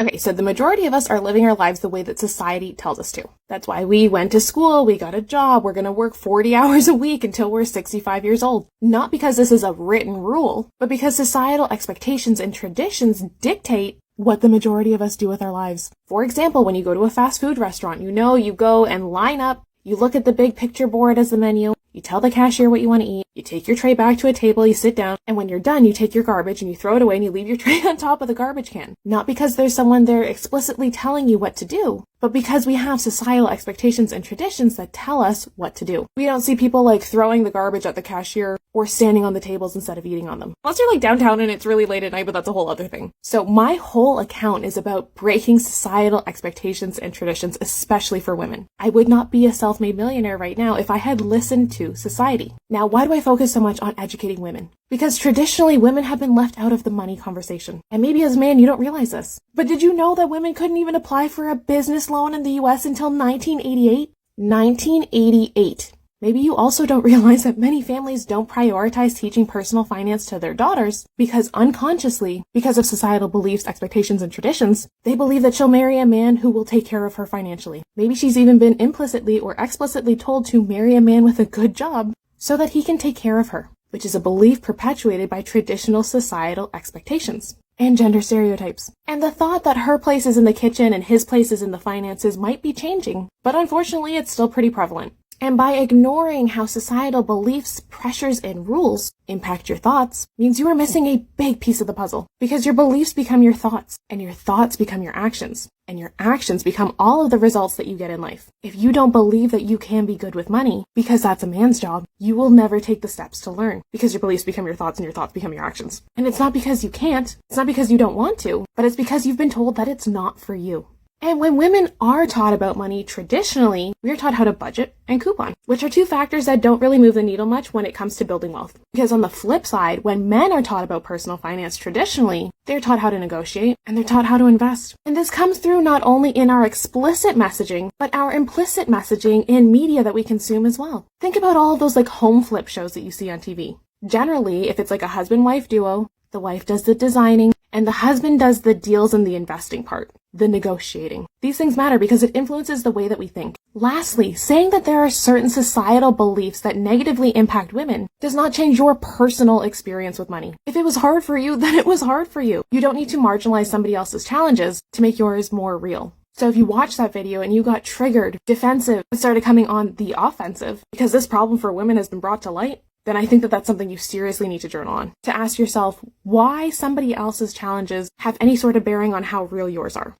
Okay, so the majority of us are living our lives the way that society tells us to. That's why we went to school, we got a job, we're gonna work 40 hours a week until we're 65 years old. Not because this is a written rule, but because societal expectations and traditions dictate what the majority of us do with our lives. For example, when you go to a fast food restaurant, you go and line up, you look at the big picture board as the menu, you tell the cashier what you want to eat, you take your tray back to a table, you sit down, and when you're done, you take your garbage and you throw it away and you leave your tray on top of the garbage can. Not because there's someone there explicitly telling you what to do, but because we have societal expectations and traditions that tell us what to do. We don't see people like throwing the garbage at the cashier or standing on the tables instead of eating on them. Unless you're like downtown and it's really late at night, but that's a whole other thing. So my whole account is about breaking societal expectations and traditions, especially for women. I would not be a self-made millionaire right now if I had listened to society. Now, why do I focus so much on educating women? Because traditionally, women have been left out of the money conversation. And maybe as a man, you don't realize this. But did you know that women couldn't even apply for a business loan in the US until 1988? 1988. Maybe you also don't realize that many families don't prioritize teaching personal finance to their daughters because unconsciously, because of societal beliefs, expectations, and traditions, they believe that she'll marry a man who will take care of her financially. Maybe she's even been implicitly or explicitly told to marry a man with a good job so that he can take care of her, which is a belief perpetuated by traditional societal expectations and gender stereotypes. And the thought that her place is in the kitchen and his place is in the finances might be changing, but unfortunately it's still pretty prevalent. And by ignoring how societal beliefs, pressures, and rules impact your thoughts means you are missing a big piece of the puzzle, because your beliefs become your thoughts, and your thoughts become your actions, and your actions become all of the results that you get in life. If you don't believe that you can be good with money, because that's a man's job, you will never take the steps to learn, because your beliefs become your thoughts and your thoughts become your actions. And it's not because you can't, it's not because you don't want to, but it's because you've been told that it's not for you. And when women are taught about money traditionally, we are taught how to budget and coupon, which are two factors that don't really move the needle much when it comes to building wealth. Because on the flip side, when men are taught about personal finance traditionally, they're taught how to negotiate and they're taught how to invest. And this comes through not only in our explicit messaging, but our implicit messaging in media that we consume as well. Think about all of those like home flip shows that you see on TV. Generally, if it's like a husband-wife duo, the wife does the designing and the husband does the deals and the investing part. The negotiating. These things matter because it influences the way that we think. Lastly, saying that there are certain societal beliefs that negatively impact women does not change your personal experience with money. If it was hard for you, then it was hard for you. You don't need to marginalize somebody else's challenges to make yours more real. So if you watched that video and you got triggered, defensive, and started coming on the offensive because this problem for women has been brought to light, then I think that that's something you seriously need to journal on. To ask yourself why somebody else's challenges have any sort of bearing on how real yours are.